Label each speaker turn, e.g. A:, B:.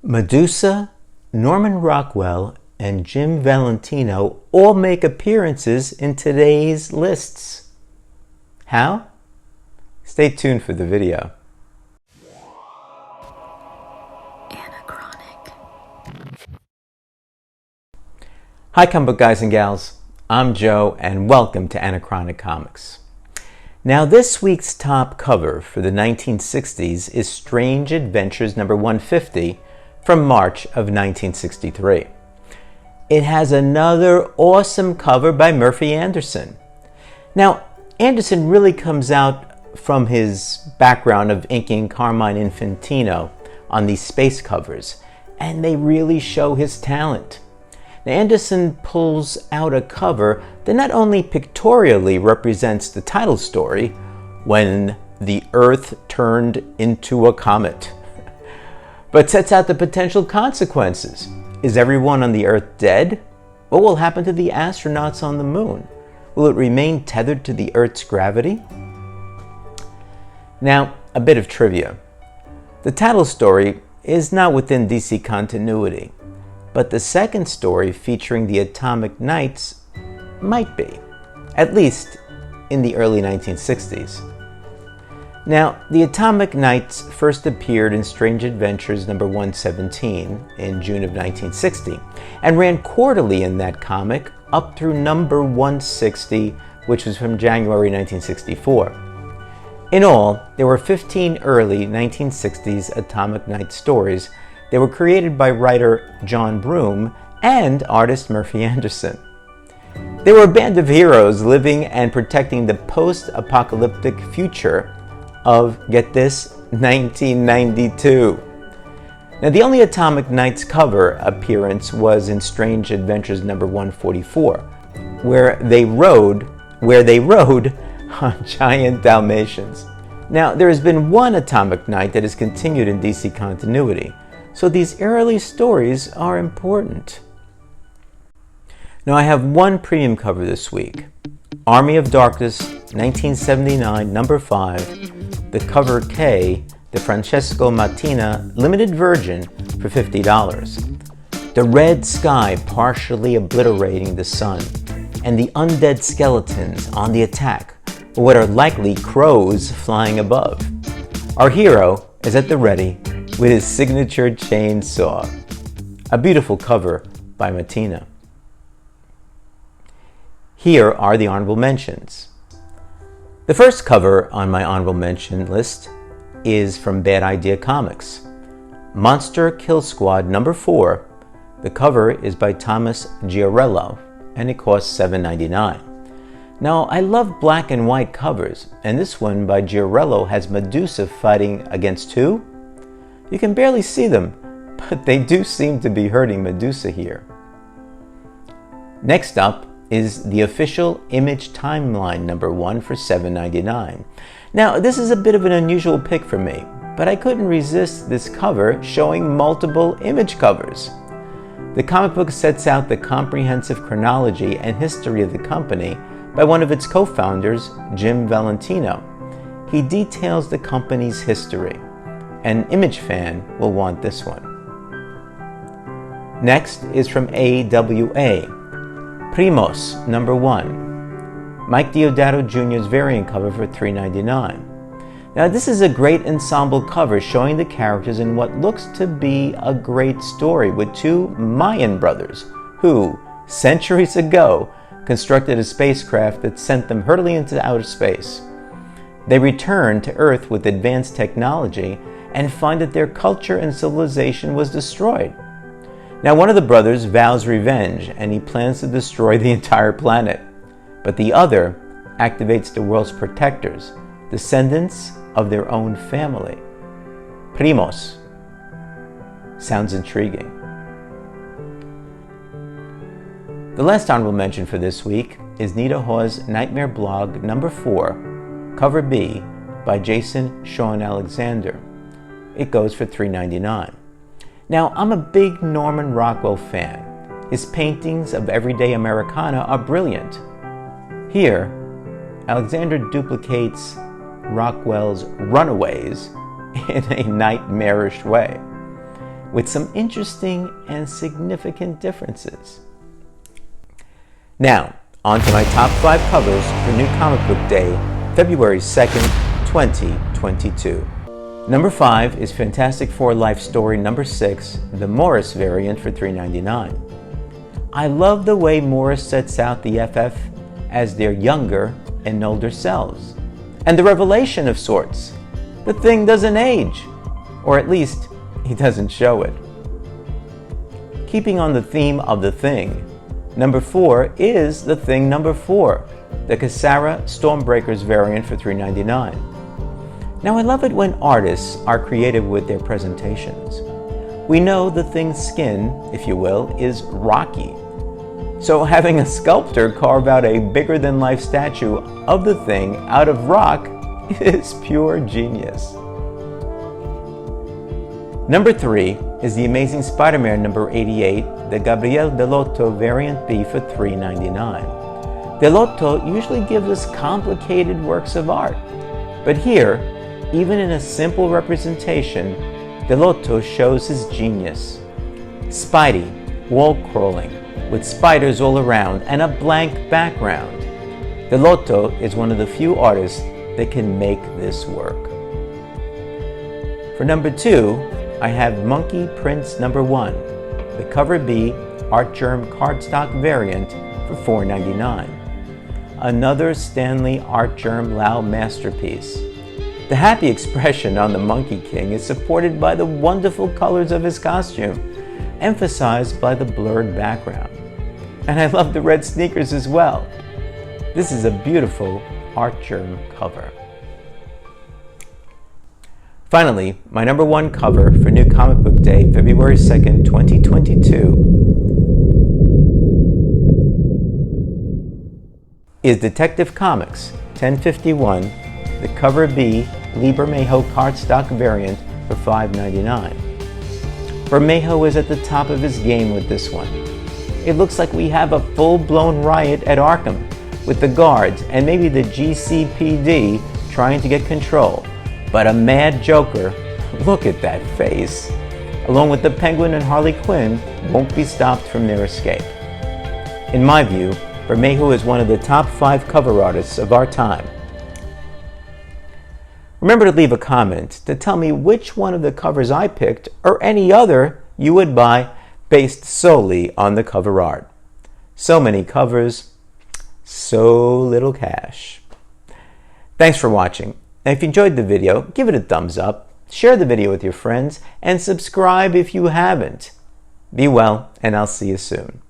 A: Medusa, Norman Rockwell, and Jim Valentino all make appearances in today's lists. How? Stay tuned for the video.
B: Anachronic.
A: Hi comic book guys and gals, I'm Joe and welcome to Anachronic Comics. Now this week's top cover for the 1960s is Strange Adventures number 150 from March of 1963. It has another awesome cover by Murphy Anderson. Now Anderson really comes out from his background of inking Carmine Infantino on these space covers, and they really show his talent. Now, Anderson pulls out a cover that not only pictorially represents the title story, When the Earth Turned into a Comet, but sets out the potential consequences. Is everyone on the Earth dead? What will happen to the astronauts on the moon? Will it remain tethered to the Earth's gravity? Now, a bit of trivia. The title story is not within DC continuity, but the second story featuring the Atomic Knights might be, at least in the early 1960s. Now, the Atomic Knights first appeared in Strange Adventures number 117 in June of 1960 and ran quarterly in that comic up through number 160, which was from January 1964. In all, there were 15 early 1960s Atomic Knight stories that were created by writer John Broome and artist Murphy Anderson. They were a band of heroes living and protecting the post-apocalyptic future of, get this, 1992. Now, the only Atomic Knights cover appearance was in Strange Adventures number 144, where they rode on giant Dalmatians. Now, there has been one Atomic Knight that has continued in DC continuity, so these early stories are important. Now, I have one premium cover this week, Army of Darkness 1979 number 5, the cover K, the Francesco Mattina limited version for $50. The red sky partially obliterating the sun, and the undead skeletons on the attack, or what are likely crows flying above. Our hero is at the ready with his signature chainsaw. A beautiful cover by Mattina. Here are the honorable mentions. The first cover on my honorable mention list is from Bad Idea Comics. Monster Kill Squad number 4. The cover is by Thomas GIORELLO and it costs $7.99. Now, I love black and white covers, and this one by GIORELLO has Medusa fighting against who? You can barely see them, but they do seem to be hurting Medusa here. Next up is the official Image Timeline number 1 for $7.99. Now, this is a bit of an unusual pick for me, but I couldn't resist this cover showing multiple image covers. The comic book sets out the comprehensive chronology and history of the company by one of its co-founders, Jim Valentino. He details the company's history. An Image fan will want this one. Next is from AWA, Primos number 1, Mike DEODATO Jr.'s variant cover for $3.99. Now this is a great ensemble cover showing the characters in what looks to be a great story with two Mayan brothers who, centuries ago, constructed a spacecraft that sent them hurtling into outer space. They return to Earth with advanced technology and find that their culture and civilization was destroyed. Now one of the brothers vows revenge and he plans to destroy the entire planet, but the other activates the world's protectors, descendants of their own family. Primos. Sounds intriguing. The last honorable mention for this week is NITA HAWES Nightmare Blog number 4, cover B by Jason SHAWN Alexander. It goes for $3.99. Now, I'm a big Norman Rockwell fan. His paintings of everyday Americana are brilliant. Here, Alexander duplicates Rockwell's Runaways in a nightmarish way. with some interesting and significant differences. Now, on to my top 5 covers for New Comic Book Day, February 2nd, 2022. Number 5 is Fantastic Four Life Story number 6, the Morris variant for $3.99. I love the way Morris sets out the FF as their younger and older selves. And the revelation of sorts. The Thing doesn't age. Or at least, he doesn't show it. Keeping on the theme of The Thing, number 4 is The Thing number 4, the CASSARA Stormbreakers variant for $3.99. Now I love it when artists are creative with their presentations. We know the Thing's skin, if you will, is rocky. So having a sculptor carve out a bigger-than-life statue of the Thing out of rock is pure genius. Number 3 is The Amazing Spider-Man number 88, the Gabriel Delotto variant B for $3.99. Delotto usually gives us complicated works of art, but here, even in a simple representation, Delotto shows his genius. Spidey, wall-crawling, with spiders all around and a blank background. Delotto is one of the few artists that can make this work. For number 2, I have Monkey Prince number 1, the Cover B ARTGERM cardstock variant for $4.99. Another Stanley ARTGERM Lau masterpiece. The happy expression on the Monkey King is supported by the wonderful colors of his costume, emphasized by the blurred background. And I love the red sneakers as well. This is a beautiful ARTGERM cover. Finally, my number 1 cover for New Comic Book Day, February 2nd, 2022 is Detective Comics 1051, the Cover B BLEE BERMEJO cardstock variant for $5.99. BERMEJO is at the top of his game with this one. It looks like we have a full-blown riot at Arkham, with the guards and maybe the GCPD trying to get control. But a mad Joker, look at that face, along with the Penguin and Harley Quinn, won't be stopped from their escape. In my view, BERMEJO is one of the top 5 cover artists of our time. Remember to leave a comment to tell me which one of the covers I picked or any other you would buy based solely on the cover art. So many covers, so little cash. Thanks for watching. And if you enjoyed the video, give it a thumbs up, share the video with your friends, and subscribe if you haven't. Be well, and I'll see you soon.